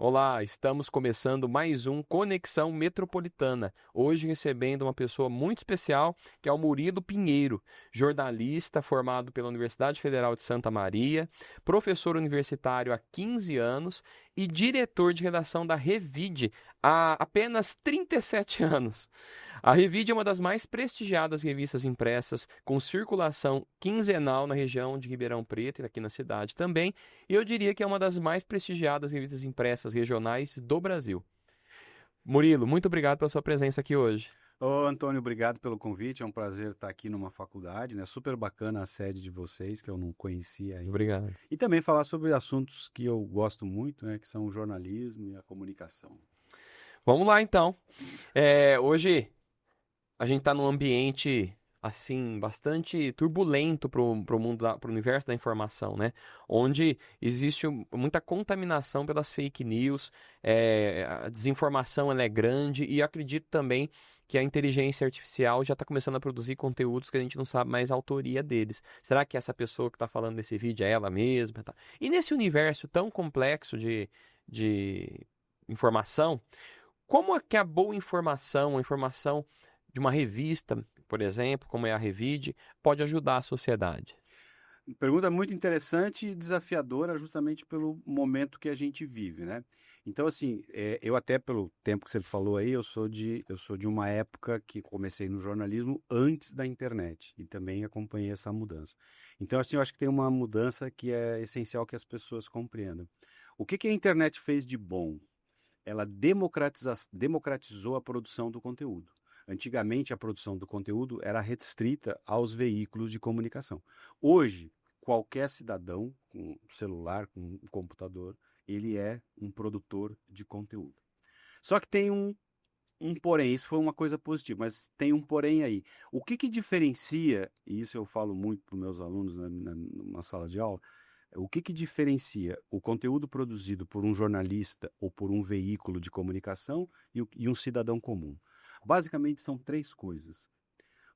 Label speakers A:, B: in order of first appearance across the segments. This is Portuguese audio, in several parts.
A: Olá, estamos começando mais um Conexão Metropolitana. Hoje recebendo uma pessoa muito especial, que é o Murilo Pinheiro, jornalista formado pela Universidade Federal de Santa Maria, professor universitário há 15 anos e diretor de redação da Revide há apenas 37 anos. A Revide é uma das mais prestigiadas revistas impressas, com circulação quinzenal na região de Ribeirão Preto e aqui na cidade também, e eu diria que é uma das mais prestigiadas revistas impressas regionais do Brasil. Murilo, muito obrigado pela sua presença aqui hoje.
B: Ô, Antônio, obrigado pelo convite. É um prazer estar aqui numa faculdade, né? Super bacana a sede de vocês, que eu não conhecia ainda.
A: Obrigado.
B: E também falar sobre assuntos que eu gosto muito, né? Que são o jornalismo e a comunicação.
A: Vamos lá então. Hoje a gente está num ambiente assim bastante turbulento para o mundo, para o universo da informação, né? Onde existe muita contaminação pelas fake news, a desinformação ela é grande e eu acredito também que a inteligência artificial já está começando a produzir conteúdos que a gente não sabe mais a autoria deles. Será que essa pessoa que está falando desse vídeo é ela mesma? Tá? E nesse universo tão complexo de informação, como é que a boa informação, a informação de uma revista, por exemplo, como é a Revide, pode ajudar a sociedade?
B: Pergunta muito interessante e desafiadora justamente pelo momento que a gente vive, né? Então, assim, eu até pelo tempo que você falou aí, eu sou de uma época que comecei no jornalismo antes da internet e também acompanhei essa mudança. Então, assim, eu acho que tem uma mudança que é essencial que as pessoas compreendam. O que a internet fez de bom? Ela democratizou a produção do conteúdo. Antigamente, a produção do conteúdo era restrita aos veículos de comunicação. Hoje, qualquer cidadão com celular, com um computador, ele é um produtor de conteúdo. Só que tem um porém, isso foi uma coisa positiva, mas tem um porém aí. O que diferencia, e isso eu falo muito para os meus alunos numa sala de aula, o que diferencia o conteúdo produzido por um jornalista ou por um veículo de comunicação e um cidadão comum? Basicamente são três coisas.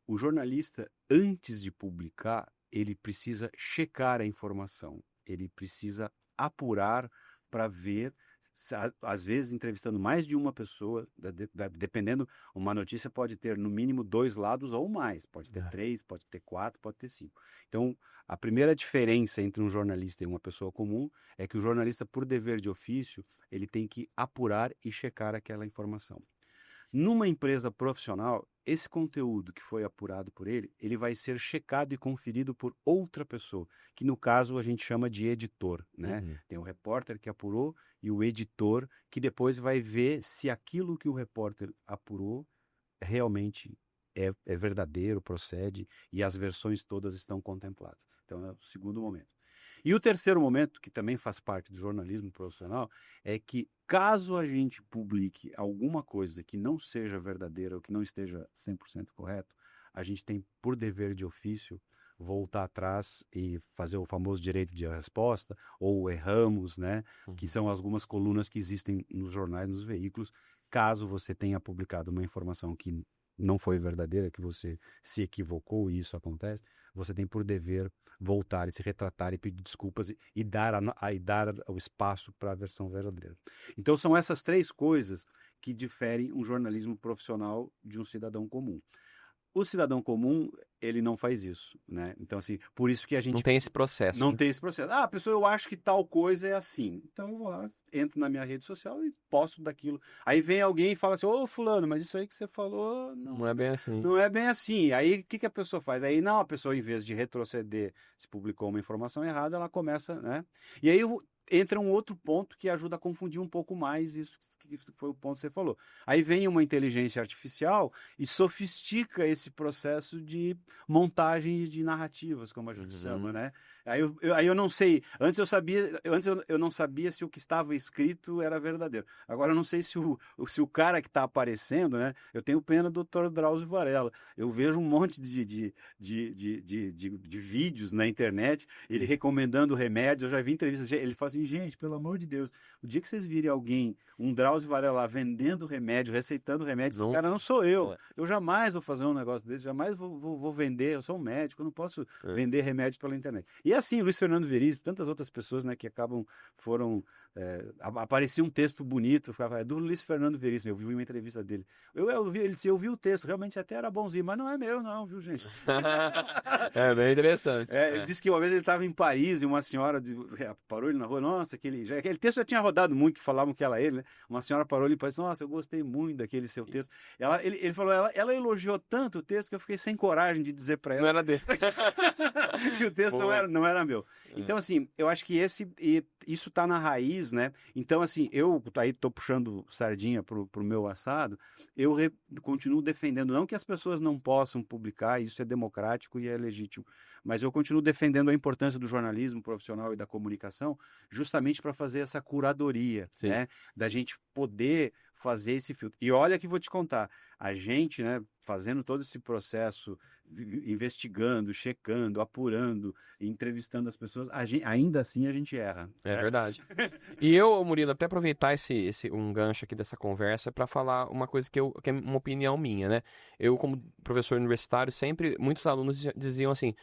B: O jornalista, antes de publicar, ele precisa checar a informação, ele precisa apurar para ver, às vezes entrevistando mais de uma pessoa, dependendo, uma notícia pode ter no mínimo 2 lados ou mais, pode ter 3, pode ter 4, pode ter 5. Então, a primeira diferença entre um jornalista e uma pessoa comum é que o jornalista, por dever de ofício, ele tem que apurar e checar aquela informação. Numa empresa profissional, esse conteúdo que foi apurado por ele, ele vai ser checado e conferido por outra pessoa, que no caso a gente chama de editor, né?
A: Uhum.
B: Tem o repórter que apurou e o editor que depois vai ver se aquilo que o repórter apurou realmente é verdadeiro, procede e as versões todas estão contempladas. Então é o segundo momento. E o terceiro momento, que também faz parte do jornalismo profissional, é que caso a gente publique alguma coisa que não seja verdadeira ou que não esteja 100% correto, a gente tem por dever de ofício voltar atrás e fazer o famoso direito de resposta, ou erramos, né? Que são algumas colunas que existem nos jornais, nos veículos, caso você tenha publicado uma informação que não foi verdadeira, que você se equivocou e isso acontece, você tem por dever voltar e se retratar e pedir desculpas e dar o espaço para a versão verdadeira. Então são essas três coisas que diferem um jornalismo profissional de um cidadão comum. O cidadão comum, ele não faz isso, né? Então, assim, por isso que a
A: Não
B: gente
A: tem esse processo,
B: não
A: né?
B: tem esse processo. Ah, pessoa, eu acho que tal coisa é assim. Então eu vou lá, entro na minha rede social e posto daquilo. Aí vem alguém e fala assim, ô fulano, mas isso aí que você falou
A: Não é bem assim.
B: não é bem assim. Aí o que a pessoa faz? Aí não, a pessoa, em vez de retroceder, se publicou uma informação errada, ela começa, né? E aí entra um outro ponto que ajuda a confundir um pouco mais isso que foi o ponto que você falou. Aí vem uma inteligência artificial e sofistica esse processo de montagem de narrativas, como a gente chama, né? Aí eu não sei, antes eu não sabia se o que estava escrito era verdadeiro. Agora eu não sei se o cara que está aparecendo, né? Eu tenho pena do Dr. Drauzio Varela. Eu vejo um monte de vídeos na internet, ele recomendando remédios. Eu já vi entrevistas, ele fala assim, assim, gente, pelo amor de Deus, o dia que vocês virem alguém, um Drauzio Varela lá, vendendo remédio, receitando remédio, esse cara não sou eu. Eu jamais vou fazer um negócio desse, jamais vou vender, eu sou um médico, eu não posso vender remédios pela internet. E assim, Luiz Fernando Veríssimo, tantas outras pessoas, né, que aparecia um texto bonito, ficava, é do Luiz Fernando Veríssimo, eu vi uma entrevista dele. Ele disse, eu vi o texto, realmente até era bonzinho, mas não é meu não, viu, gente?
A: É bem interessante.
B: Ele disse que uma vez ele estava em Paris e uma senhora parou ele na rua, nossa, aquele texto já tinha rodado muito, que falavam que era ele, né? Uma senhora parou ele e disse, nossa, eu gostei muito daquele seu texto. Ele falou, ela elogiou tanto o texto que eu fiquei sem coragem de dizer para ela.
A: Não era dele.
B: Que o texto não era meu. Então, assim, eu acho que isso tá na raiz, né? Então, assim, eu aí tô puxando sardinha pro meu assado, eu continuo defendendo, não que as pessoas não possam publicar, isso é democrático e é legítimo, mas eu continuo defendendo a importância do jornalismo profissional e da comunicação justamente para fazer essa curadoria, né? Da gente poder fazer esse filtro. E olha que vou te contar, a gente, né, fazendo todo esse processo, investigando, checando, apurando, entrevistando as pessoas, ainda assim a gente erra.
A: É verdade. E eu, Murilo, até aproveitar um gancho aqui dessa conversa para falar uma coisa que é uma opinião minha, né? Eu, como professor universitário, sempre, muitos alunos diziam assim,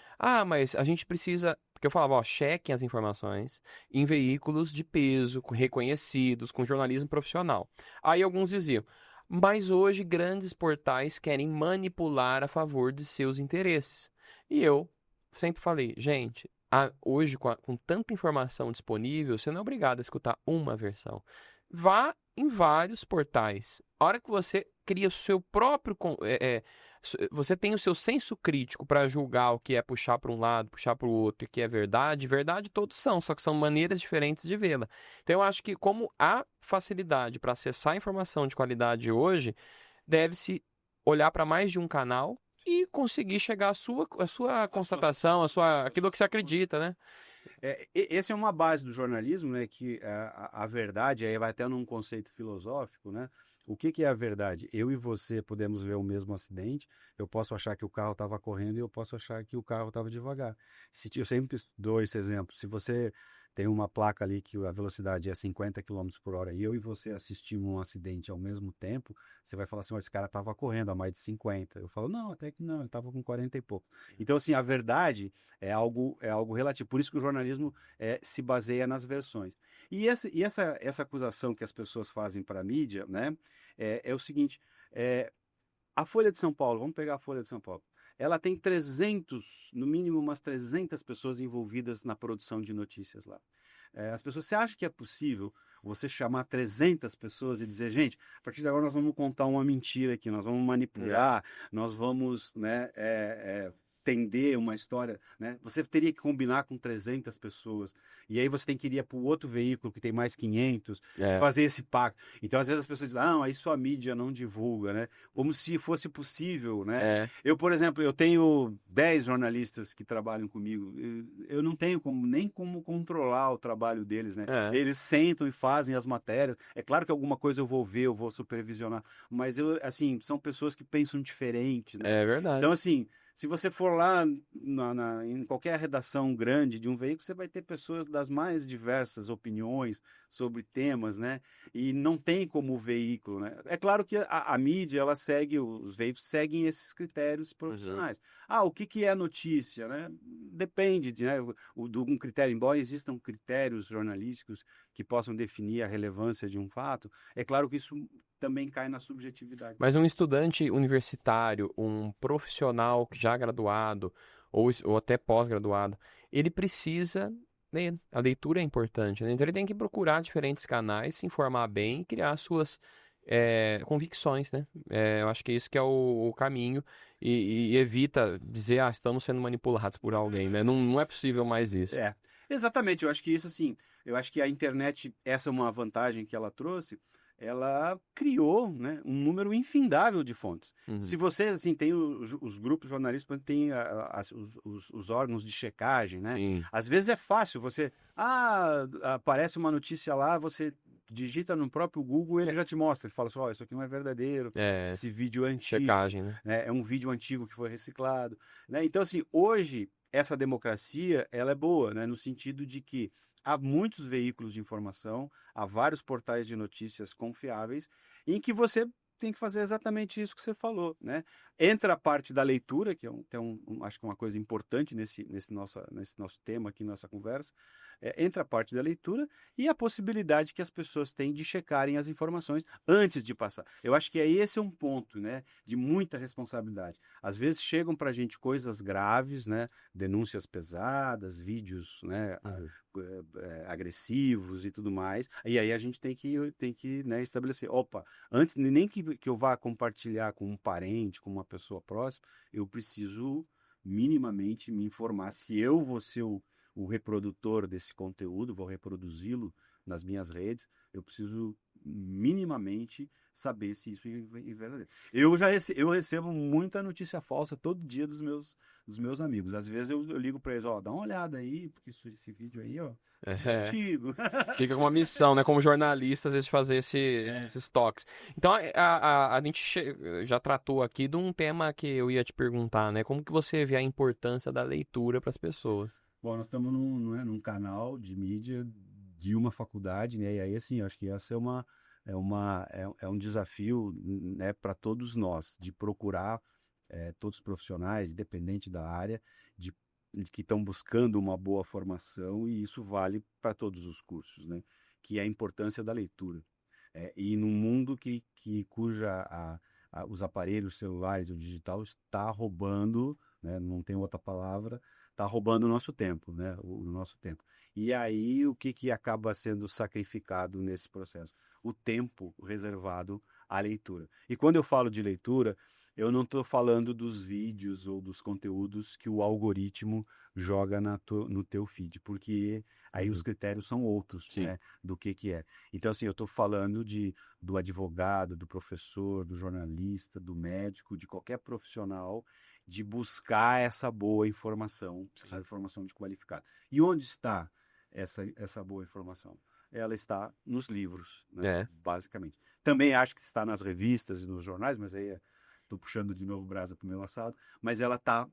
A: mas a gente precisa... Porque eu falava, chequem as informações em veículos de peso, reconhecidos, com jornalismo profissional. Aí alguns diziam, mas hoje grandes portais querem manipular a favor de seus interesses. E eu sempre falei, gente, hoje com tanta informação disponível, você não é obrigado a escutar uma versão. Vá em vários portais. A hora que você cria o seu próprio... você tem o seu senso crítico para julgar o que é puxar para um lado, puxar para o outro, e que é verdade. Verdade todos são, só que são maneiras diferentes de vê-la. Então eu acho que como há facilidade para acessar a informação de qualidade hoje, deve-se olhar para mais de um canal e conseguir chegar à sua constatação, aquilo que você acredita, né?
B: Essa é uma base do jornalismo, né? Que a verdade, aí vai até num conceito filosófico, né? O que é a verdade? Eu e você podemos ver o mesmo acidente, eu posso achar que o carro estava correndo e eu posso achar que o carro estava devagar. Eu sempre dou esse exemplo. Se você tem uma placa ali que a velocidade é 50 km por hora e eu e você assistimos um acidente ao mesmo tempo, você vai falar assim, esse cara estava correndo a mais de 50. Eu falo, não, até que não, ele estava com 40 e pouco. Então, assim, a verdade é algo relativo. Por isso que o jornalismo se baseia nas versões. E essa acusação que as pessoas fazem para a mídia, né, é o seguinte, a Folha de São Paulo, vamos pegar a Folha de São Paulo, ela tem no mínimo umas 300 pessoas envolvidas na produção de notícias lá. Você acha que é possível você chamar 300 pessoas e dizer, gente, a partir de agora nós vamos contar uma mentira aqui, nós vamos manipular, nós vamos, né, tender uma história, né? Você teria que combinar com 300 pessoas, e aí você tem que ir para o outro veículo que tem mais 500, fazer esse pacto. Então, às vezes as pessoas dizem, aí sua mídia não divulga, né? Como se fosse possível, né? Eu, por exemplo, eu tenho 10 jornalistas que trabalham comigo, eu não tenho nem como controlar o trabalho deles, né? Eles sentam e fazem as matérias. É claro que alguma coisa eu vou ver, eu vou supervisionar, mas assim, são pessoas que pensam diferente, né?
A: É verdade.
B: Então, assim, se você for lá em qualquer redação grande de um veículo, você vai ter pessoas das mais diversas opiniões sobre temas, né? E não tem como o veículo, né? É claro que a mídia, os veículos seguem esses critérios profissionais. O que é notícia, né? Depende de um critério, embora existam critérios jornalísticos que possam definir a relevância de um fato, é claro que isso também cai na subjetividade.
A: Mas um estudante universitário, um profissional já graduado ou até pós-graduado, ele precisa ler. A leitura é importante, né? Então ele tem que procurar diferentes canais, se informar bem e criar suas convicções, né? Eu acho que isso que é o caminho e evita dizer, estamos sendo manipulados por alguém, né? Não é possível mais isso.
B: Exatamente. Eu acho que isso, assim, eu acho que a internet, essa é uma vantagem que ela trouxe, ela criou, né, um número infindável de fontes. Se você, assim, tem os grupos jornalistas, tem os órgãos de checagem, né?
A: Sim.
B: Às vezes é fácil, você, aparece uma notícia lá, você digita no próprio Google, ele já te mostra, ele fala assim, isso aqui não é verdadeiro, esse vídeo é antigo.
A: Checagem, né?
B: É um vídeo antigo que foi reciclado, né? Então, assim, hoje, essa democracia, ela é boa, né, no sentido de que há muitos veículos de informação, há vários portais de notícias confiáveis, em que você tem que fazer exatamente isso que você falou, né? Entra a parte da leitura, que acho que é uma coisa importante nesse nosso tema aqui, nossa conversa. Entra a parte da leitura e a possibilidade que as pessoas têm de checarem as informações antes de passar. Eu acho que esse é um ponto, né, de muita responsabilidade. Às vezes chegam para a gente coisas graves, né, denúncias pesadas, vídeos, né, agressivos e tudo mais. E aí a gente tem que né, estabelecer, opa, antes nem que eu vá compartilhar com um parente, com uma pessoa próxima, eu preciso minimamente me informar se eu vou ser o reprodutor desse conteúdo, vou reproduzi-lo nas minhas redes, eu preciso minimamente saber se isso é verdadeiro. Eu recebo muita notícia falsa todo dia dos meus amigos. Às vezes eu ligo para eles, ó, dá uma olhada aí, porque esse vídeo aí, ó, é antigo.
A: Fica com uma missão, né, como jornalista, às vezes, de fazer esses toques. Então, a gente já tratou aqui de um tema que eu ia te perguntar, né, como que você vê a importância da leitura para as pessoas?
B: Bom, nós estamos num canal de mídia de uma faculdade, né? E aí, assim, acho que essa é um desafio, né, para todos nós, de procurar todos os profissionais, independente da área, de que estão buscando uma boa formação, e isso vale para todos os cursos, né? Que é a importância da leitura. E num mundo os aparelhos celulares, o digital, está roubando, né? Não tem outra palavra, está roubando o nosso tempo, né? O nosso tempo. E aí, o que acaba sendo sacrificado nesse processo? O tempo reservado à leitura. E quando eu falo de leitura, eu não estou falando dos vídeos ou dos conteúdos que o algoritmo joga no teu feed, porque aí os critérios são outros, né, do que é. Então, assim, eu estou falando do advogado, do professor, do jornalista, do médico, de qualquer profissional, de buscar essa boa informação, essa informação de qualificado. E onde está essa boa informação? Ela está nos livros, né, basicamente. Também acho que está nas revistas e nos jornais, mas aí estou puxando de novo brasa para o meu assado, mas ela tá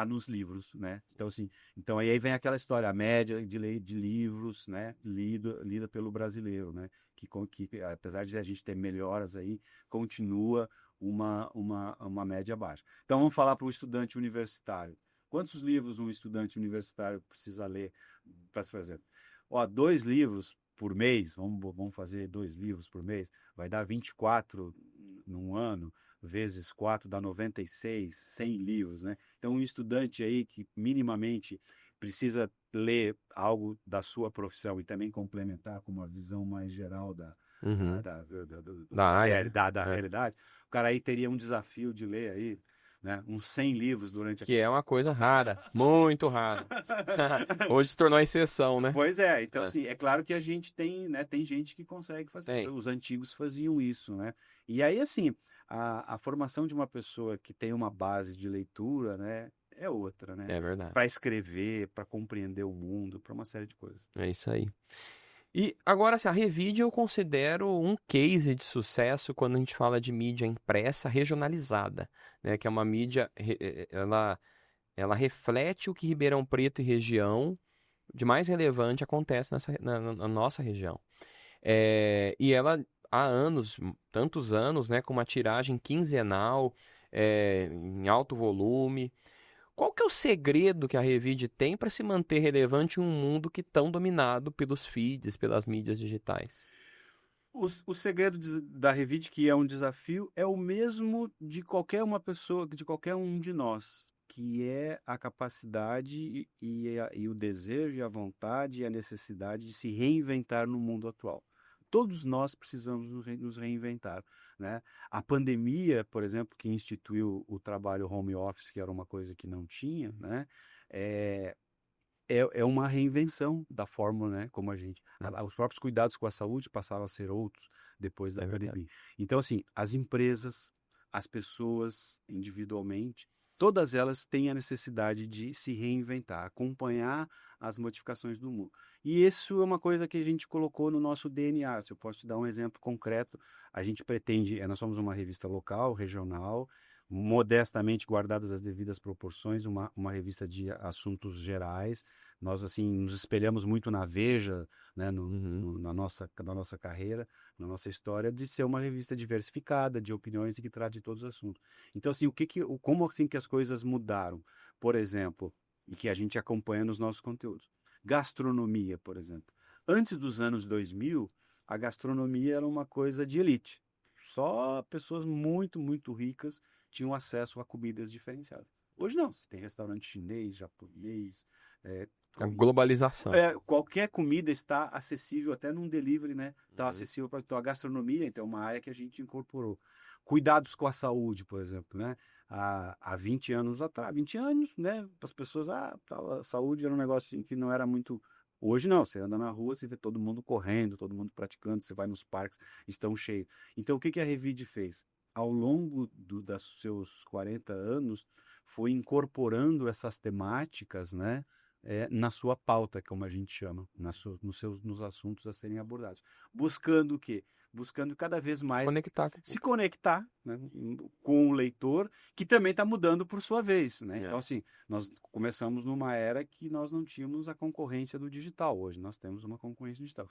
B: nos livros, né? Então, assim, aí vem aquela história, a média de livros, né, lida pelo brasileiro, né? Que apesar de a gente ter melhoras aí, continua uma média baixa. Então, vamos falar para o estudante universitário. Quantos livros um estudante universitário precisa ler para se fazer? 2 livros por mês, vamos fazer 2 livros por mês, vai dar 24 num ano, vezes 4 dá 96, 100 livros, né? Então, um estudante aí que minimamente precisa ler algo da sua profissão e também complementar com uma visão mais geral da realidade, o cara aí teria um desafio de ler aí, né, uns 100 livros durante
A: Que é uma coisa rara, muito rara. Hoje se tornou a exceção, né?
B: Pois é, então assim, é claro que a gente tem, né, tem gente que consegue fazer. Os antigos faziam isso, né? E aí, assim, a formação de uma pessoa que tem uma base de leitura, né, é outra, né?
A: É verdade.
B: Para escrever, para compreender o mundo, para uma série de coisas.
A: É isso aí. E agora, assim, a Revide eu considero um case de sucesso quando a gente fala de mídia impressa regionalizada, né? Que é uma mídia, ela reflete o que Ribeirão Preto e região de mais relevante acontece na nossa região. E ela há anos, tantos anos, né, com uma tiragem quinzenal, em alto volume. Qual que é o segredo que a Revide tem para se manter relevante em um mundo que tão dominado pelos feeds, pelas mídias digitais?
B: O segredo da Revide, que é um desafio, é o mesmo de qualquer uma pessoa, de qualquer um de nós, que é a capacidade e o desejo e a vontade e a necessidade de se reinventar no mundo atual. Todos nós precisamos nos reinventar, né? A pandemia, por exemplo, que instituiu o trabalho home office, que era uma coisa que não tinha, né? É uma reinvenção da forma, né, como a gente... Os próprios cuidados com a saúde passaram a ser outros depois da pandemia.
A: Verdade.
B: Então, assim, as empresas, as pessoas individualmente, todas elas têm a necessidade de se reinventar, acompanhar as modificações do mundo. E isso é uma coisa que a gente colocou no nosso DNA. Se eu posso te dar um exemplo concreto, a gente pretende, nós somos uma revista local, regional, modestamente guardadas as devidas proporções, uma revista de assuntos gerais. Nós, assim, nos espelhamos muito na Veja, né, na nossa carreira, na nossa história, de ser uma revista diversificada, de opiniões e que trata de todos os assuntos. Então, assim, como assim que as coisas mudaram? Por exemplo, e que a gente acompanha nos nossos conteúdos. Gastronomia, por exemplo. Antes dos anos 2000, a gastronomia era uma coisa de elite. Só pessoas muito, muito ricas tinham acesso a comidas diferenciadas. Hoje não, você tem restaurante chinês, japonês,
A: A globalização.
B: qualquer comida está acessível, até num delivery, né? Está acessível para então, a gastronomia, então é uma área que a gente incorporou. Cuidados com a saúde, por exemplo, né? Há 20 anos atrás, 20 anos, né? As pessoas, a saúde era um negócio que não era muito. Hoje não, você anda na rua, você vê todo mundo correndo, todo mundo praticando, você vai nos parques, estão cheios. Então, o que a Revide fez? Ao longo dos seus 40 anos, foi incorporando essas temáticas, né? Na sua pauta, como a gente chama, nos assuntos a serem abordados. Buscando o quê? Buscando cada vez mais se conectar, né, com o leitor, que também está mudando por sua vez. Né? Então, assim, nós começamos numa era que nós não tínhamos a concorrência do digital. Hoje nós temos uma concorrência digital.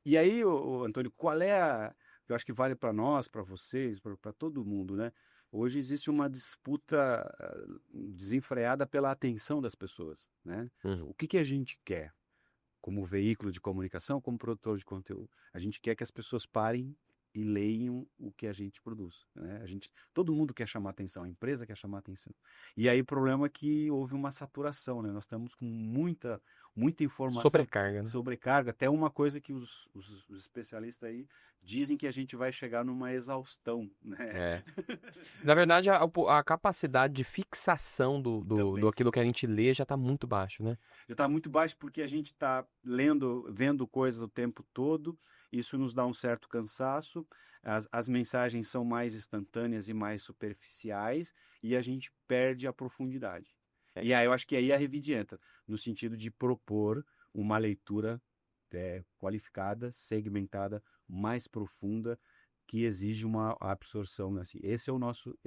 B: E aí, Antônio, qual é que eu acho que vale para nós, para vocês, para todo mundo, né? Hoje existe uma disputa desenfreada pela atenção das pessoas, né? O que a gente quer como veículo de comunicação, como produtor de conteúdo? A gente quer que as pessoas parem e leiam o que a gente produz, né? Todo mundo quer chamar atenção, a empresa quer chamar atenção. E aí o problema é que houve uma saturação, né? Nós estamos com muita informação.
A: Sobrecarga, né?
B: Sobrecarga, até uma coisa que os especialistas aí dizem que a gente vai chegar numa exaustão, né?
A: Na verdade, a capacidade de fixação do aquilo que a gente lê já está muito baixo, né?
B: Já está muito baixo porque a gente está vendo coisas o tempo todo, isso nos dá um certo cansaço, as mensagens são mais instantâneas e mais superficiais e a gente perde a profundidade. E aí eu acho que aí a Revide entra, no sentido de propor uma leitura qualificada, segmentada, mais profunda, que exige uma absorção. Assim. Esse é o nosso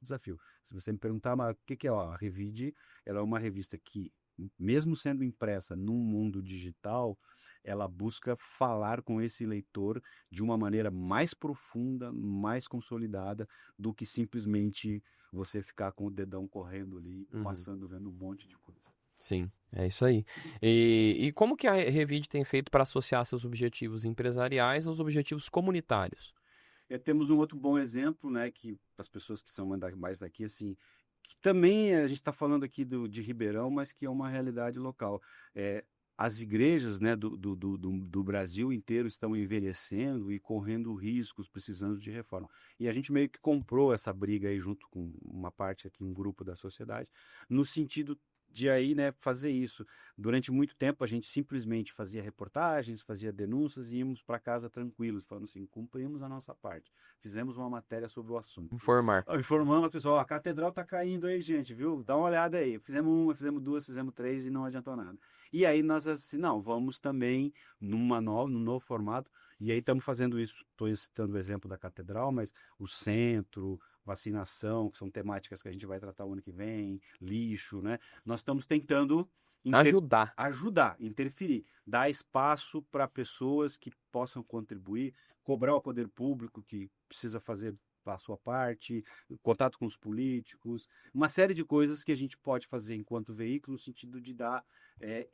B: desafio. Se você me perguntar, mas o que é? A Revide, ela é uma revista que, mesmo sendo impressa num mundo digital, ela busca falar com esse leitor de uma maneira mais profunda, mais consolidada, do que simplesmente você ficar com o dedão correndo ali, passando, vendo um monte de coisa.
A: Sim, é isso aí. E como que a Revide tem feito para associar seus objetivos empresariais aos objetivos comunitários?
B: Temos um outro bom exemplo, né, que as pessoas que são mais daqui, assim, que também a gente está falando aqui de Ribeirão, mas que é uma realidade local. As igrejas, né, do Brasil inteiro estão envelhecendo e correndo riscos, precisando de reforma. E a gente meio que comprou essa briga aí junto com uma parte aqui, um grupo da sociedade, no sentido de aí, né, fazer isso. Durante muito tempo a gente simplesmente fazia reportagens, fazia denúncias e íamos para casa tranquilos, falando assim, cumprimos a nossa parte, fizemos uma matéria sobre o assunto. Informamos as pessoas, a catedral está caindo aí, gente, viu? Dá uma olhada aí. Fizemos uma, fizemos duas, fizemos três e não adiantou nada. E aí nós assim, não, vamos também num novo formato, e aí estamos fazendo isso, estou citando o exemplo da catedral, mas o centro, vacinação, que são temáticas que a gente vai tratar o ano que vem, lixo, né? Nós estamos tentando ajudar, interferir, dar espaço para pessoas que possam contribuir, cobrar o poder público que precisa fazer a sua parte, contato com os políticos, uma série de coisas que a gente pode fazer enquanto veículo no sentido de dar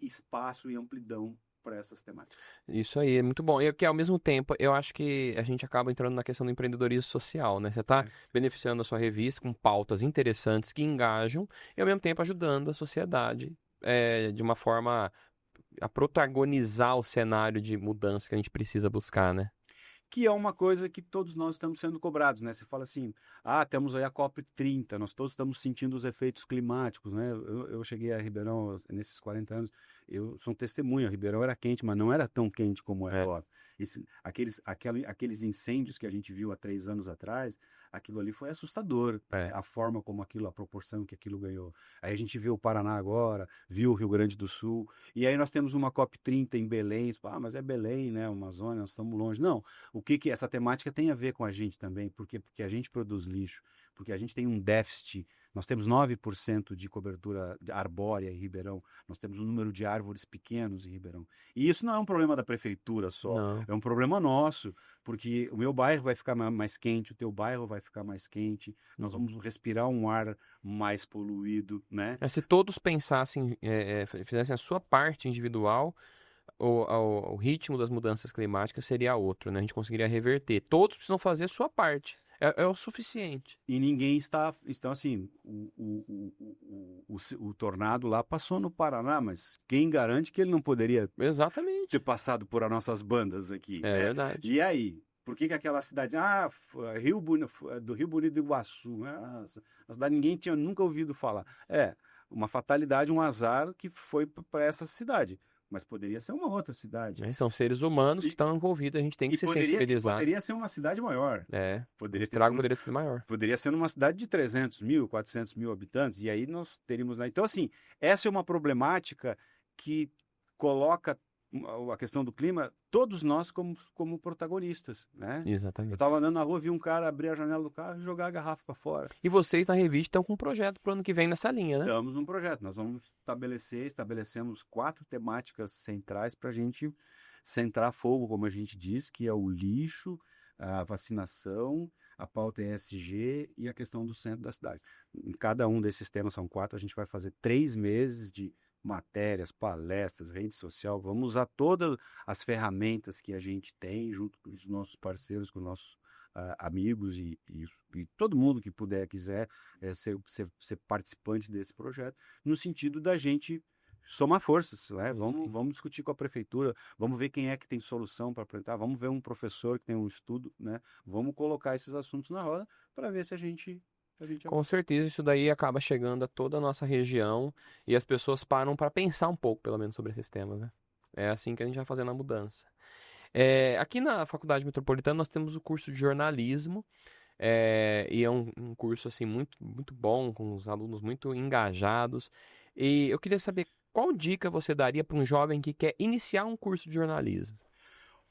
B: espaço e amplidão para essas temáticas.
A: Isso aí, é muito bom. E que ao mesmo tempo, eu acho que a gente acaba entrando na questão do empreendedorismo social, né? Você está beneficiando a sua revista com pautas interessantes que engajam e ao mesmo tempo ajudando a sociedade de uma forma a protagonizar o cenário de mudança que a gente precisa buscar, né?
B: Que é uma coisa que todos nós estamos sendo cobrados, né? Você fala assim, temos aí a COP30, nós todos estamos sentindo os efeitos climáticos, né? Eu cheguei a Ribeirão nesses 40 anos, eu sou um testemunho, Ribeirão era quente, mas não era tão quente como é agora. Aqueles incêndios que a gente viu há 3 anos atrás, aquilo ali foi assustador, a forma como a proporção que aquilo ganhou. Aí a gente viu o Paraná agora, viu o Rio Grande do Sul, e aí nós temos uma COP30 em Belém, mas é Belém, né, Amazônia, nós estamos longe. Não, o que essa temática tem a ver com a gente também, porque a gente produz lixo, porque a gente tem um déficit. Nós temos 9% de cobertura arbórea em Ribeirão, nós temos um número de árvores pequenos em Ribeirão. E isso não é um problema da prefeitura só,
A: Não.
B: é um problema nosso, porque o meu bairro vai ficar mais quente, o teu bairro vai ficar mais quente, nós vamos respirar um ar mais poluído, né?
A: Se todos pensassem, fizessem a sua parte individual, o ritmo das mudanças climáticas seria outro, né? A gente conseguiria reverter. Todos precisam fazer a sua parte. É o suficiente.
B: E ninguém está. Então, assim, o tornado lá passou no Paraná, mas quem garante que ele não poderia
A: Exatamente.
B: ter passado por as nossas bandas aqui?
A: É
B: né?
A: verdade.
B: E aí? Por que aquela cidade. Do Rio Bonito do Iguaçu. A cidade ninguém tinha nunca ouvido falar. É, uma fatalidade, um azar que foi para essa cidade. Mas poderia ser uma outra cidade.
A: São seres humanos que estão envolvidos, a gente tem que se sensibilizar.
B: Poderia ser uma cidade maior.
A: O estrago poderia ser maior.
B: Poderia ser numa cidade de 300 mil, 400 mil habitantes, e aí nós teríamos... Então, assim, essa é uma problemática que coloca a questão do clima, todos nós como protagonistas, né?
A: Exatamente.
B: Eu estava andando na rua, vi um cara abrir a janela do carro e jogar a garrafa para fora.
A: E vocês na revista estão com um projeto para o ano que vem nessa linha, né?
B: Estamos num projeto. Nós vamos estabelecemos 4 temáticas centrais para a gente centrar fogo, como a gente diz, que é o lixo, a vacinação, a pauta ESG e a questão do centro da cidade. Em cada um desses temas, são 4, a gente vai fazer 3 meses de matérias, palestras, rede social, vamos usar todas as ferramentas que a gente tem junto com os nossos parceiros, com os nossos amigos e todo mundo que quiser ser participante desse projeto, no sentido da gente somar forças, né? Vamos discutir com a prefeitura, vamos ver quem é que tem solução para apresentar, vamos ver um professor que tem um estudo, né? Vamos colocar esses assuntos na roda para ver se a gente
A: Com certeza isso daí acaba chegando a toda a nossa região e as pessoas param para pensar um pouco, pelo menos, sobre esses temas, né? É assim que a gente vai fazendo a mudança. Aqui na Faculdade Metropolitana nós temos o curso de jornalismo, e é um curso assim, muito, muito bom, com os alunos muito engajados. E eu queria saber qual dica você daria para um jovem que quer iniciar um curso de jornalismo?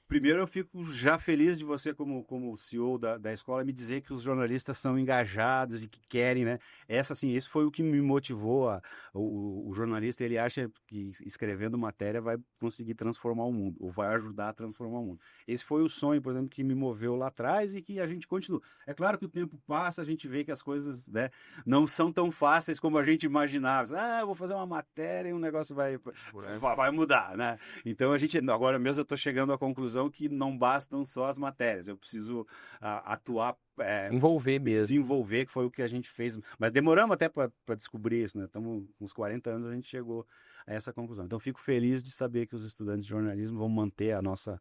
B: Primeiro, eu fico já feliz de você, como CEO da escola, me dizer que os jornalistas são engajados e que querem, né? Esse foi o que me motivou. O jornalista, ele acha que escrevendo matéria vai conseguir transformar o mundo, ou vai ajudar a transformar o mundo. Esse foi o sonho, por exemplo, que me moveu lá atrás e que a gente continua. É claro que o tempo passa, a gente vê que as coisas, né, não são tão fáceis como a gente imaginava. Eu vou fazer uma matéria e o negócio vai mudar, né? Então, agora mesmo eu estou chegando à conclusão que não bastam só as matérias, eu preciso atuar,
A: se envolver mesmo.
B: Se envolver, que foi o que a gente fez, mas demoramos até para descobrir isso, né? Estamos com uns 40 anos, a gente chegou a essa conclusão. Então fico feliz de saber que os estudantes de jornalismo vão manter a nossa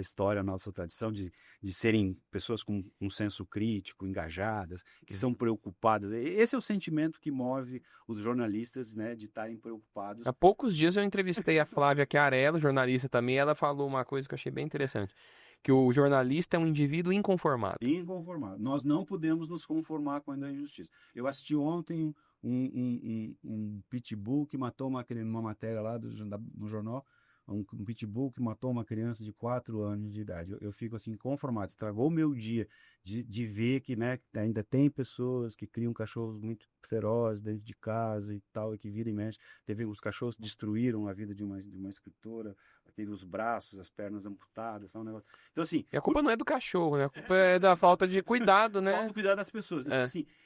B: história, a nossa tradição de serem pessoas com um senso crítico, engajadas, que são preocupadas. Esse é o sentimento que move os jornalistas, né, de estarem preocupados.
A: Há poucos dias eu entrevistei a Flávia Chiarello, jornalista também, ela falou uma coisa que eu achei bem interessante, que o jornalista é um indivíduo inconformado.
B: Inconformado. Nós não podemos nos conformar com a injustiça. Eu assisti ontem um pitbull que matou uma matéria lá no jornal, um pitbull que matou uma criança de 4 anos de idade. Eu fico assim, conformado. Estragou o meu dia de ver que, né, ainda tem pessoas que criam cachorros muito ferozes dentro de casa e tal, e que vira e mexe. Os cachorros destruíram a vida de uma escritora, teve os braços, as pernas amputadas, um negócio. Então, assim...
A: E a culpa não é do cachorro, né? A culpa é da falta de cuidado, né?
B: Falta de cuidado das pessoas.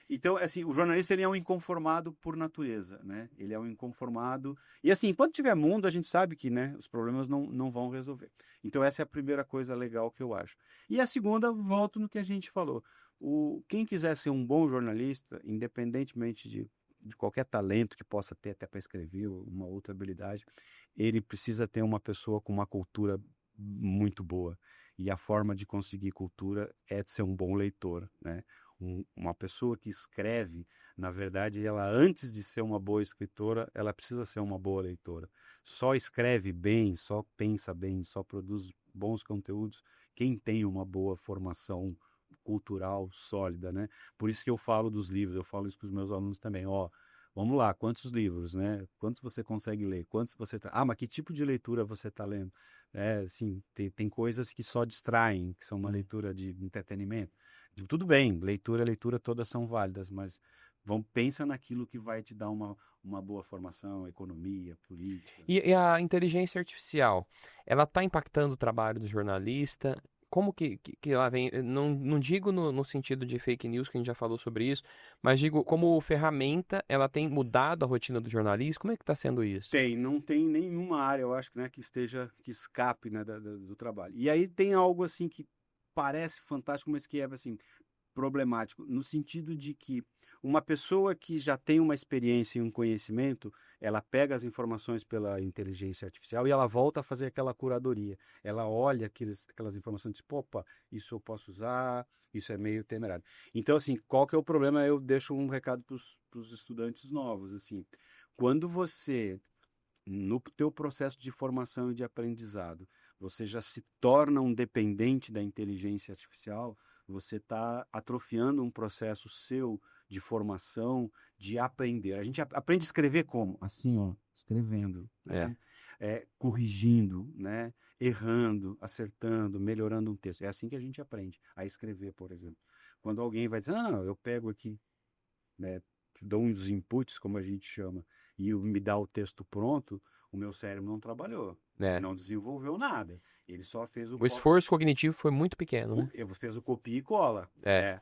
B: Então, assim, o jornalista, ele é um inconformado por natureza, né? Ele é um inconformado... E, assim, enquanto tiver mundo, a gente sabe que, né, os problemas não vão resolver. Então, essa é a primeira coisa legal que eu acho. E a segunda, volto no que a gente falou. Quem quiser ser um bom jornalista, independentemente de qualquer talento que possa ter até para escrever, uma outra habilidade, ele precisa ter uma pessoa com uma cultura muito boa. E a forma de conseguir cultura é de ser um bom leitor, né? Uma pessoa que escreve, na verdade, ela antes de ser uma boa escritora, ela precisa ser uma boa leitora. Só escreve bem, só pensa bem, só produz bons conteúdos quem tem uma boa formação cultural sólida, né? Por isso que eu falo dos livros, eu falo isso com os meus alunos também, vamos lá, quantos livros, né? Quantos você consegue ler? Quantos você mas que tipo de leitura você está lendo? Assim, tem coisas que só distraem, que são uma leitura de entretenimento. Tudo bem, leitura, todas são válidas, mas pensa naquilo que vai te dar uma boa formação, economia, política.
A: E a inteligência artificial, ela está impactando o trabalho do jornalista? Como que ela vem? Não digo no sentido de fake news, que a gente já falou sobre isso, mas digo como ferramenta, ela tem mudado a rotina do jornalista? Como é que está sendo isso?
B: Não tem nenhuma área, eu acho, né, que escape, né, do trabalho. E aí tem algo assim que parece fantástico, mas que é assim problemático, no sentido de que uma pessoa que já tem uma experiência e um conhecimento, ela pega as informações pela inteligência artificial e ela volta a fazer aquela curadoria. Ela olha aquelas informações e diz, opa, isso eu posso usar, isso é meio temerário. Então, assim, qual que é o problema? Eu deixo um recado para os estudantes novos, assim, quando você, no teu processo de formação e de aprendizado, você já se torna um dependente da inteligência artificial, você está atrofiando um processo seu de formação, de aprender. A gente aprende a escrever como? Assim, ó, escrevendo, né? Corrigindo, né? Errando, acertando, melhorando um texto. É assim que a gente aprende a escrever, por exemplo. Quando alguém vai dizer, não, eu pego aqui, né? Dou uns inputs, como a gente chama, e me dá o texto pronto, o meu cérebro não trabalhou, não desenvolveu nada. Ele só fez
A: O esforço cognitivo foi muito pequeno, né?
B: fez o copia e cola.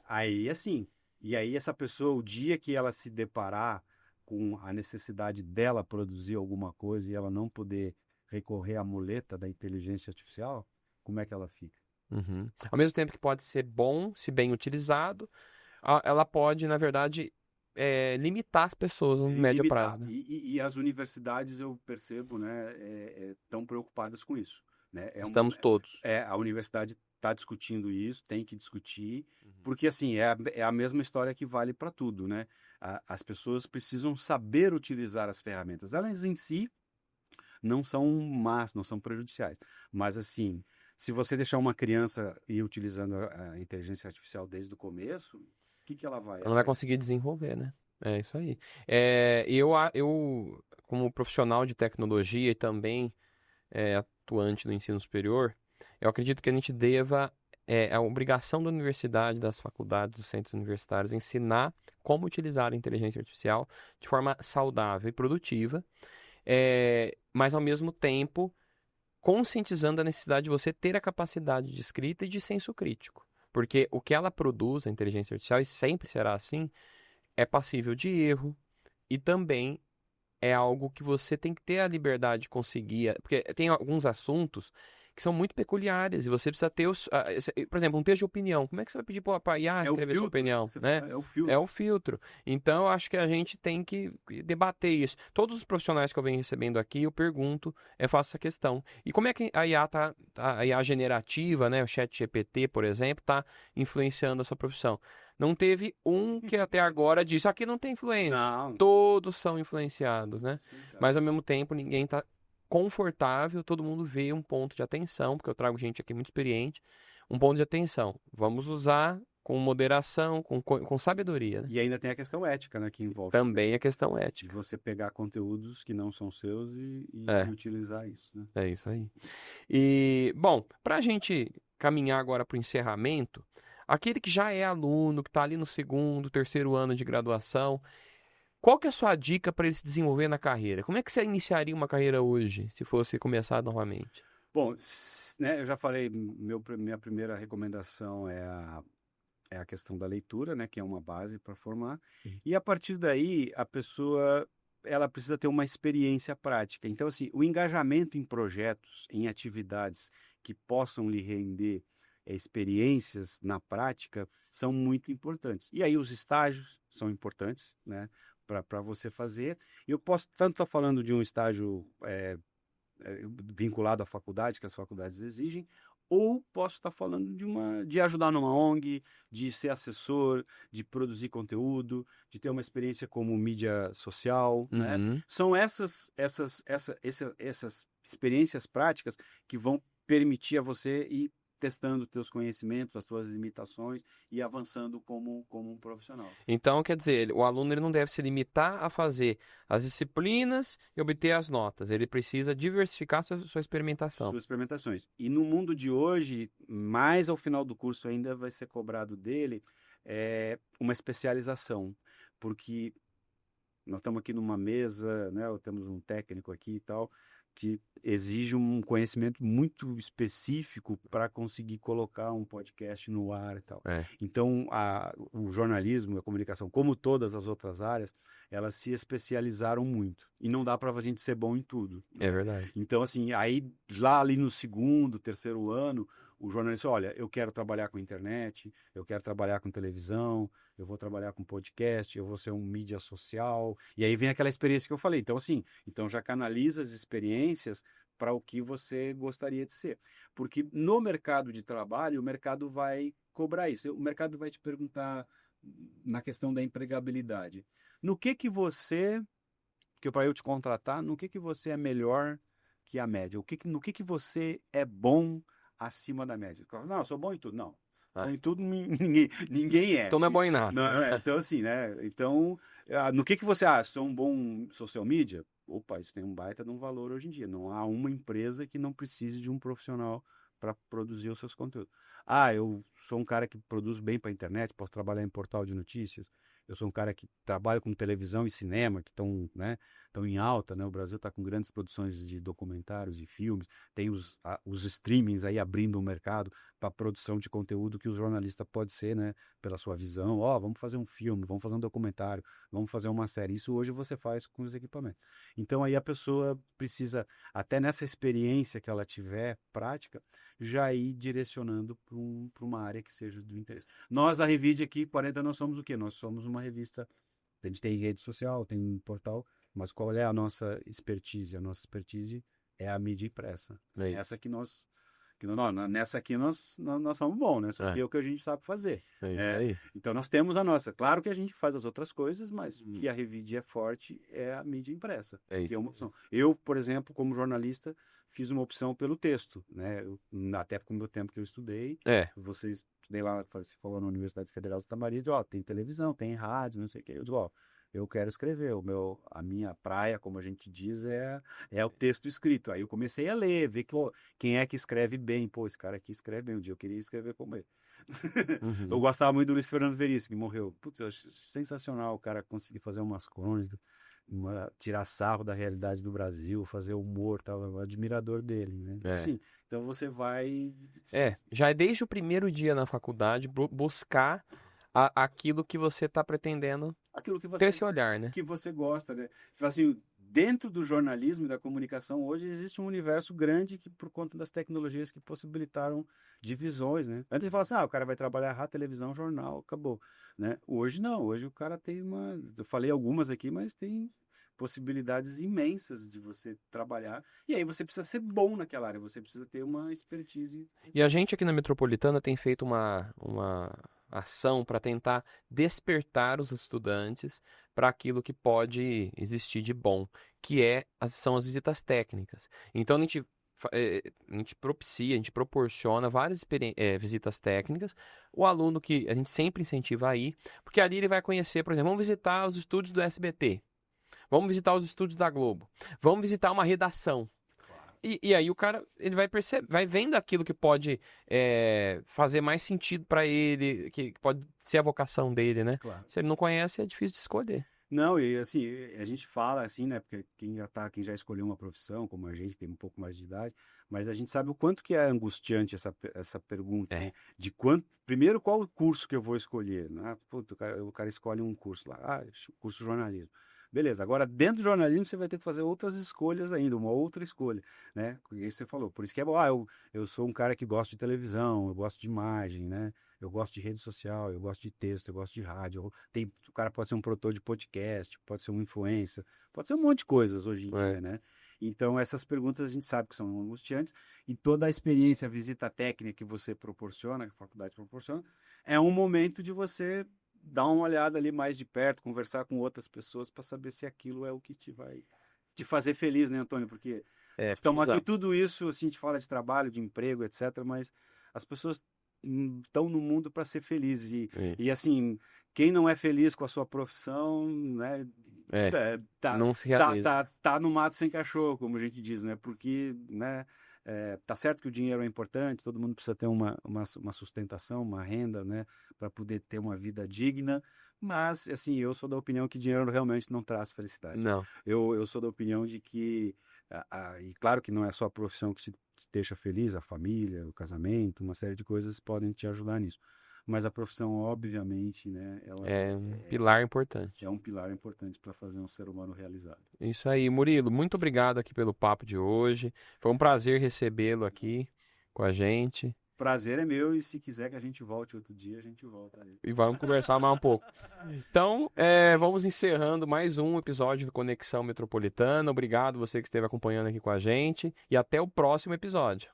B: Aí, assim, e aí essa pessoa, o dia que ela se deparar com a necessidade dela produzir alguma coisa e ela não poder recorrer à muleta da inteligência artificial, como é que ela fica?
A: Uhum. Ao mesmo tempo que pode ser bom, se bem utilizado, ela pode, na verdade, limitar as pessoas no médio
B: Limitar.
A: prazo, né?
B: E as universidades, eu percebo, né, estão preocupadas com isso. Né?
A: Estamos todos.
B: A universidade está discutindo isso, tem que discutir, porque assim, é a mesma história que vale para tudo. Né? As pessoas precisam saber utilizar as ferramentas. Elas em si não são más, não são prejudiciais. Mas assim, se você deixar uma criança ir utilizando a inteligência artificial desde o começo, o que ela vai?
A: Ela não vai conseguir desenvolver, né? É isso aí. Eu, como profissional de tecnologia e também atuante no ensino superior, eu acredito que a gente deva, a obrigação da universidade, das faculdades, dos centros universitários, ensinar como utilizar a inteligência artificial de forma saudável e produtiva, mas ao mesmo tempo conscientizando a necessidade de você ter a capacidade de escrita e de senso crítico. Porque o que ela produz, a inteligência artificial, e sempre será assim, é passível de erro e também é algo que você tem que ter a liberdade de conseguir. Porque tem alguns assuntos que são muito peculiares e você precisa ter por exemplo, um texto de opinião. Como é que você vai pedir para a IA escrever sua opinião? Né?
B: É o filtro.
A: É o filtro. Então, eu acho que a gente tem que debater isso. Todos os profissionais que eu venho recebendo aqui, eu pergunto, eu faço essa questão. E como é que a IA a IA generativa, né, o ChatGPT, por exemplo, está influenciando a sua profissão? Não teve um que até agora disse, aqui não tem influência.
B: Não.
A: Todos são influenciados, né? Mas ao mesmo tempo ninguém está confortável, todo mundo vê um ponto de atenção, porque eu trago gente aqui muito experiente, um ponto de atenção. Vamos usar com moderação, com sabedoria, né?
B: E ainda tem a questão ética, né, que envolve
A: também a questão ética.
B: de você pegar conteúdos que não são seus e utilizar isso, né?
A: É isso aí. E, bom, para a gente caminhar agora para o encerramento, aquele que já é aluno, que está ali no segundo, terceiro ano de graduação, qual que é a sua dica para ele se desenvolver na carreira? Como é que você iniciaria uma carreira hoje, se fosse começar novamente?
B: Bom, né, eu já falei, minha primeira recomendação é a questão da leitura, né, que é uma base para formar. E a partir daí, a pessoa ela precisa ter uma experiência prática. Então, assim, o engajamento em projetos, em atividades que possam lhe render experiências na prática são muito importantes. E aí os estágios são importantes, né, para você fazer. Eu posso tanto estar falando de um estágio vinculado à faculdade, que as faculdades exigem, ou posso estar falando de ajudar numa ONG, de ser assessor, de produzir conteúdo, de ter uma experiência como mídia social, né? São essas experiências práticas que vão permitir a você ir testando teus conhecimentos, as tuas limitações e avançando como um profissional.
A: Então, quer dizer, o aluno ele não deve se limitar a fazer as disciplinas e obter as notas. Ele precisa diversificar sua experimentação.
B: Suas experimentações. E no mundo de hoje, mais ao final do curso ainda vai ser cobrado dele uma especialização, porque nós estamos aqui numa mesa, né? Temos um técnico aqui e tal, que exige um conhecimento muito específico para conseguir colocar um podcast no ar e tal. Então, o jornalismo, a comunicação, como todas as outras áreas, elas se especializaram muito. E não dá para a gente ser bom em tudo.
A: É verdade.
B: Então, assim, aí lá ali no segundo, terceiro ano, o jornalista, olha, eu quero trabalhar com internet, eu quero trabalhar com televisão, eu vou trabalhar com podcast, eu vou ser um mídia social. E aí vem aquela experiência que eu falei. Então, assim, já canaliza as experiências para o que você gostaria de ser. Porque no mercado de trabalho, o mercado vai cobrar isso. O mercado vai te perguntar na questão da empregabilidade. No que você, que para eu te contratar, no que você é melhor que a média? No que você é bom acima da média? Não, eu sou bom em tudo. Não. Bom em tudo ninguém é.
A: Então não é bom em nada.
B: Não, então, assim, né? Então, no que você... sou um bom social media? Opa, isso tem um baita de um valor hoje em dia. Não há uma empresa que não precise de um profissional para produzir os seus conteúdos. Eu sou um cara que produz bem para a internet, posso trabalhar em portal de notícias. Eu sou um cara que trabalha com televisão e cinema, que estão, né, em alta, né? O Brasil está com grandes produções de documentários e filmes. Tem os streamings aí abrindo o mercado para produção de conteúdo que o jornalista pode ser, né, pela sua visão. Vamos fazer um filme, vamos fazer um documentário, vamos fazer uma série. Isso hoje você faz com os equipamentos. Então aí a pessoa precisa, até nessa experiência que ela tiver prática, já ir direcionando para uma área que seja do interesse. Nós, a Revide aqui, 40, nós somos o quê? Nós somos uma revista, a gente tem rede social, tem um portal, mas qual é a nossa expertise? A nossa expertise é a mídia impressa. Essa que nessa aqui nós somos bons, né? Isso aqui é o que a gente sabe fazer.
A: É isso aí.
B: Então nós temos a nossa. Claro que a gente faz as outras coisas, mas o que a Revide é forte é a mídia impressa, que é uma opção. Eu, por exemplo, como jornalista, fiz uma opção pelo texto, né? Até com o meu tempo que eu estudei, estudei lá, você falou na Universidade Federal de Santa Maria, tem televisão, tem rádio, não sei o que. Eu digo, eu quero escrever. A minha praia, como a gente diz, é o texto escrito. Aí eu comecei a ler, ver quem é que escreve bem. Esse cara aqui escreve bem. Um dia eu queria escrever como ele. Eu gostava muito do Luiz Fernando Veríssimo, que morreu. Eu acho sensacional o cara conseguir fazer umas crônicas, tirar sarro da realidade do Brasil, fazer humor, tal. Eu admirador dele, né? Sim. Então você vai...
A: Já é desde o primeiro dia na faculdade buscar aquilo que você está pretendendo ter esse olhar, né?
B: Que você gosta, né? Você fala assim, dentro do jornalismo e da comunicação, hoje existe um universo grande que, por conta das tecnologias que possibilitaram divisões, né? Antes você fala assim, o cara vai trabalhar rádio, televisão, jornal, acabou, né? Hoje não, hoje o cara tem eu falei algumas aqui, mas tem possibilidades imensas de você trabalhar, e aí você precisa ser bom naquela área, você precisa ter uma expertise.
A: E a gente aqui na Metropolitana tem feito uma ação para tentar despertar os estudantes para aquilo que pode existir de bom, que são as visitas técnicas. Então a gente propicia, a gente proporciona várias visitas técnicas. O aluno que a gente sempre incentiva a ir, porque ali ele vai conhecer, por exemplo, vamos visitar os estúdios do SBT, vamos visitar os estúdios da Globo, vamos visitar uma redação. E aí o cara ele vai vendo aquilo que pode fazer mais sentido para ele, que pode ser a vocação dele, né?
B: Claro.
A: Se ele não conhece, é difícil de escolher.
B: Não, e assim, a gente fala assim, né? Porque quem já escolheu uma profissão, como a gente, tem um pouco mais de idade, mas a gente sabe o quanto que é angustiante essa pergunta, né? Primeiro, qual o curso que eu vou escolher? Né? O cara escolhe um curso lá, curso de jornalismo. Beleza, agora dentro do jornalismo você vai ter que fazer outras escolhas ainda, uma outra escolha, né? Isso você falou, por isso que é bom, eu sou um cara que gosta de televisão, eu gosto de imagem, né? Eu gosto de rede social, eu gosto de texto, eu gosto de rádio. O cara pode ser um produtor de podcast, pode ser um influencer, pode ser um monte de coisas hoje em dia, né? Então essas perguntas a gente sabe que são angustiantes e toda a experiência, a visita técnica que você proporciona, que a faculdade proporciona, é um momento de você dar uma olhada ali mais de perto, conversar com outras pessoas para saber se aquilo é o que vai te fazer feliz, né, Antônio? Porque estamos aqui, tudo isso, assim, a gente fala de trabalho, de emprego, etc., mas as pessoas estão no mundo para ser felizes.
A: Isso.
B: E assim, quem não é feliz com a sua profissão, né,
A: não se realiza.
B: tá no mato sem cachorro, como a gente diz, né? Porque, né, tá certo que o dinheiro é importante, todo mundo precisa ter uma sustentação, uma renda, né, para poder ter uma vida digna, mas, assim, eu sou da opinião que dinheiro realmente não traz felicidade.
A: Não.
B: Eu sou da opinião de que, e claro que não é só a profissão que te deixa feliz, a família, o casamento, uma série de coisas podem te ajudar nisso. Mas a profissão, obviamente, né, ela
A: É um pilar importante.
B: é um pilar importante para fazer um ser humano realizado.
A: Isso aí, Murilo. Muito obrigado aqui pelo papo de hoje. Foi um prazer recebê-lo aqui com a gente.
B: Prazer é meu e se quiser que a gente volte outro dia, a gente volta aí.
A: E vamos conversar mais um pouco. Então, vamos encerrando mais um episódio do Conexão Metropolitana. Obrigado você que esteve acompanhando aqui com a gente e até o próximo episódio.